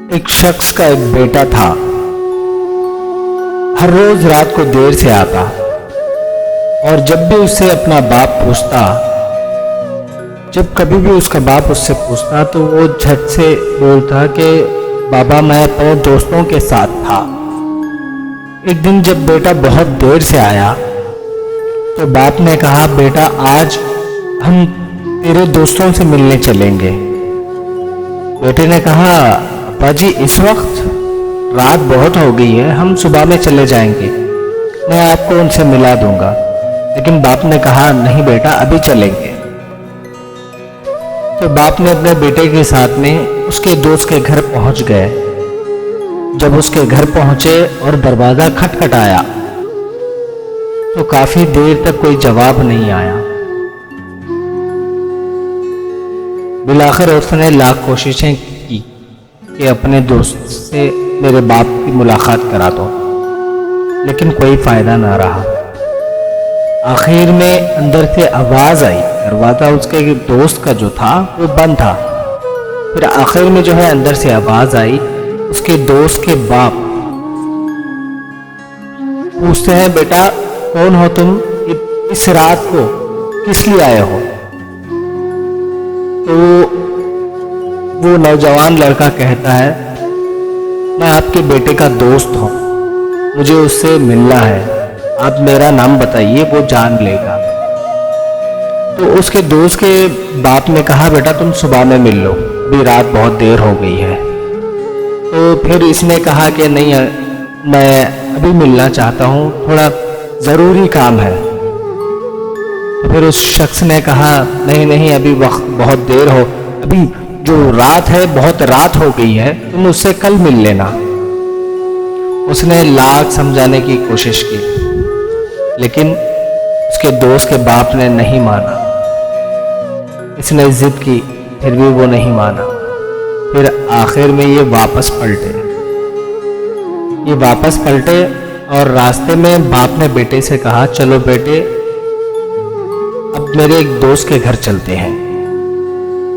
एक शख्स का एक बेटा था। हर रोज रात को देर से आता और जब भी उससे अपना बाप पूछता, जब कभी भी उसका बाप उससे पूछता तो वो झट से बोलता कि बाबा मैं अपने दोस्तों के साथ था। एक दिन जब बेटा बहुत देर से आया तो बाप ने कहा बेटा आज हम तेरे दोस्तों से मिलने चलेंगे। बेटे ने कहा अप्पा जी इस वक्त रात बहुत हो गई है, हम सुबह में चले जाएंगे, मैं आपको उनसे मिला दूंगा। लेकिन बाप ने कहा नहीं बेटा अभी चलेंगे। तो बाप ने अपने बेटे के साथ में उसके दोस्त के घर पहुंच गए। जब उसके घर पहुंचे और दरवाजा खटखटाया तो काफी देर तक कोई जवाब नहीं आया। बिलाखिर उसने लाख कोशिशें की कि अपने दोस्त से मेरे बाप की मुलाकात करा दो, लेकिन कोई फायदा ना रहा। आखिर में अंदर से आवाज आई, दरवाजा उसके दोस्त का जो था वो बंद था। फिर आखिर में जो है अंदर से आवाज आई, उसके दोस्त के बाप पूछते हैं बेटा कौन हो तुम, इस रात को किस लिए आए हो? तो वो नौजवान लड़का कहता है मैं आपके बेटे का दोस्त हूं, मुझे उससे मिलना है, आप मेरा नाम बताइए वो जान लेगा। तो उसके दोस्त के बाप ने कहा बेटा तुम सुबह में मिल लो, अभी रात बहुत देर हो गई है। तो फिर इसने कहा कि नहीं मैं अभी मिलना चाहता हूँ, थोड़ा ज़रूरी काम है। तो फिर उस शख्स ने कहा नहीं नहीं अभी वक्त बहुत देर हो, अभी जो रात है बहुत रात हो गई है, तुम उससे कल मिल लेना। उसने लाख समझाने की कोशिश की लेकिन उसके दोस्त के बाप ने नहीं माना। इसने जिद की फिर भी वो नहीं माना। फिर आखिर में ये वापस पलटे और रास्ते में बाप ने बेटे से कहा चलो बेटे अब मेरे एक दोस्त के घर चलते हैं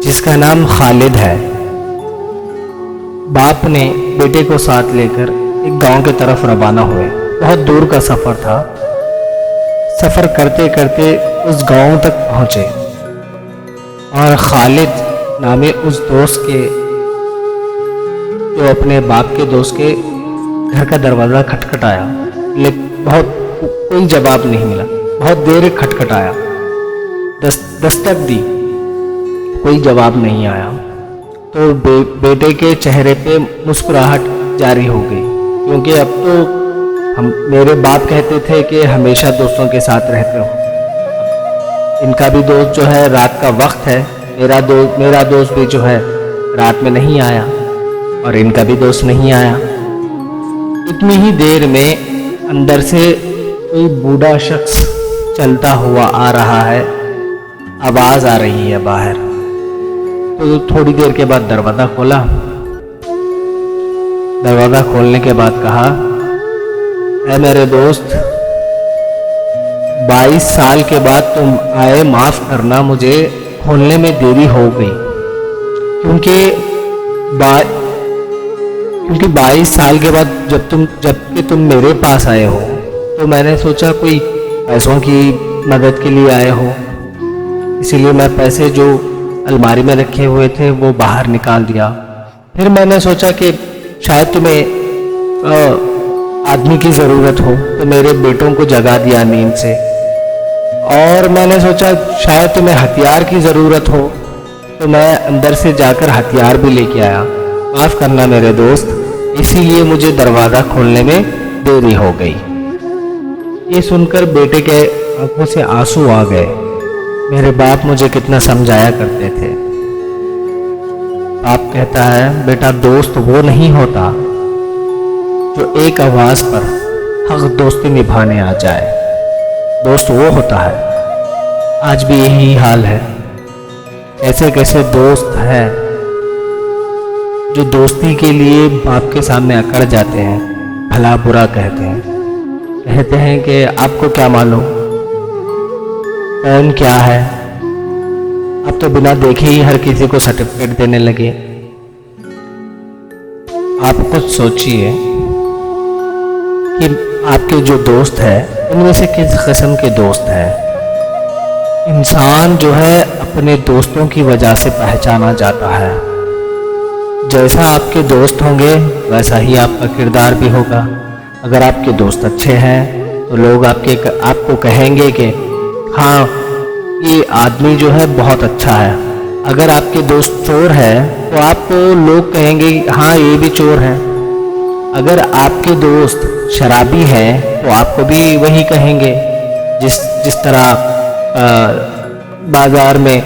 जिसका नाम खालिद है। बाप ने बेटे को साथ लेकर एक गांव की तरफ रवाना हुए। बहुत दूर का सफर था। सफर करते करते उस गांव तक पहुंचे और खालिद नामे उस दोस्त के जो अपने बाप के दोस्त के घर का दरवाज़ा खटखटाया, लेकिन कोई जवाब नहीं मिला। बहुत देर खटखटाया, दस्तक दी, कोई जवाब नहीं आया। तो बेटे के चेहरे पे मुस्कुराहट जारी हो गई, क्योंकि अब तो मेरे बाप कहते थे कि हमेशा दोस्तों के साथ रहते हो। इनका भी दोस्त जो है रात का वक्त है, मेरा दोस्त भी जो है रात में नहीं आया और इनका भी दोस्त नहीं आया। इतनी ही देर में अंदर से कोई बूढ़ा शख्स चलता हुआ आ रहा है, आवाज आ रही है बाहर। तो थोड़ी देर के बाद दरवाजा खोला। दरवाजा खोलने के बाद कहा ऐ मेरे दोस्त 22 साल के बाद तुम आए, माफ करना मुझे खोलने में देरी हो गई, क्योंकि 22 साल के बाद जबकि तुम मेरे पास आए हो तो मैंने सोचा कोई पैसों की मदद के लिए आए हो, इसीलिए मैं पैसे जो अलमारी में रखे हुए थे वो बाहर निकाल दिया। फिर मैंने सोचा कि शायद तुम्हें आदमी की ज़रूरत हो तो मेरे बेटों को जगा दिया नींद से। और मैंने सोचा शायद तुम्हें हथियार की ज़रूरत हो तो मैं अंदर से जाकर हथियार भी लेके आया। माफ़ करना मेरे दोस्त, इसीलिए मुझे दरवाज़ा खोलने में देरी हो गई। ये सुनकर बेटे के आंखों से आंसू आ गए। मेरे बाप मुझे कितना समझाया करते थे। बाप कहता है बेटा दोस्त वो नहीं होता जो एक आवाज़ पर हक दोस्ती निभाने आ जाए, दोस्त वो होता है। आज भी यही हाल है। ऐसे कैसे दोस्त हैं जो दोस्ती के लिए बाप के सामने अकड़ जाते हैं, भला बुरा कहते हैं कि आपको क्या मालूम कौन क्या है। अब तो बिना देखे ही हर किसी को सर्टिफिकेट देने लगे। आप खुद सोचिए कि आपके जो दोस्त है उनमें से किस किस्म के दोस्त हैं। इंसान जो है अपने दोस्तों की वजह से पहचाना जाता है। जैसा आपके दोस्त होंगे वैसा ही आपका किरदार भी होगा। अगर आपके दोस्त अच्छे हैं तो लोग आपको कहेंगे कि हाँ ये आदमी जो है बहुत अच्छा है। अगर आपके दोस्त चोर है तो आपको लोग कहेंगे हाँ ये भी चोर है। अगर आपके दोस्त शराबी है तो आपको भी वही कहेंगे। जिस तरह बाज़ार में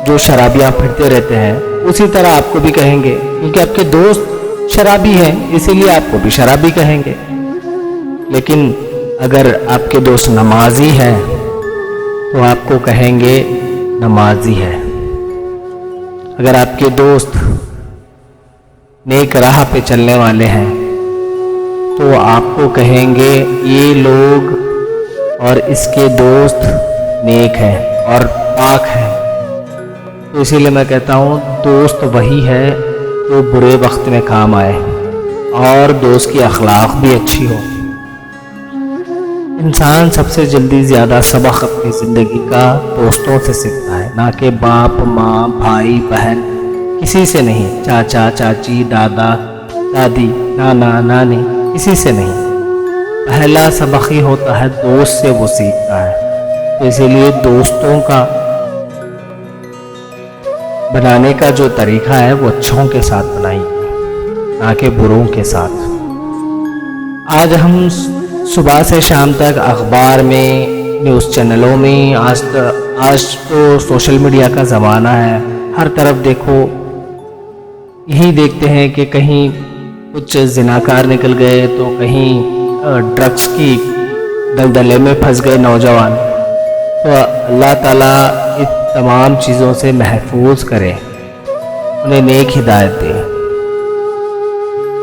जो शराबियाँ फिरते रहते हैं उसी तरह आपको भी कहेंगे, क्योंकि आपके दोस्त शराबी हैं इसीलिए आपको भी शराबी कहेंगे। लेकिन अगर आपके दोस्त नमाजी हैं तो आपको कहेंगे नमाजी है। अगर आपके दोस्त नेक राह पे चलने वाले हैं तो आपको कहेंगे ये लोग और इसके दोस्त नेक हैं और पाक हैं। तो इसीलिए मैं कहता हूँ दोस्त वही है जो बुरे वक्त में काम आए और दोस्त की अखलाक भी अच्छी हो। इंसान सबसे जल्दी ज़्यादा सबक अपनी ज़िंदगी का दोस्तों से सीखता है, ना कि बाप माँ भाई बहन किसी से नहीं, चाचा चाची दादा दादी नाना नानी किसी से नहीं। पहला सबक ही होता है दोस्त से वो सीखता है। तो इसीलिए दोस्तों का बनाने का जो तरीका है वो अच्छों के साथ बनाइए, ना कि बुरों के साथ। आज हम सुबह से शाम तक अखबार में, न्यूज़ चैनलों में, आज तो सोशल मीडिया का ज़माना है, हर तरफ देखो यही देखते हैं कि कहीं कुछ जिनाकार निकल गए तो कहीं ड्रग्स की दलदले में फंस गए नौजवान। तो अल्लाह ताला इन तमाम चीज़ों से महफूज करे, उन्हें नेक हिदायत दे।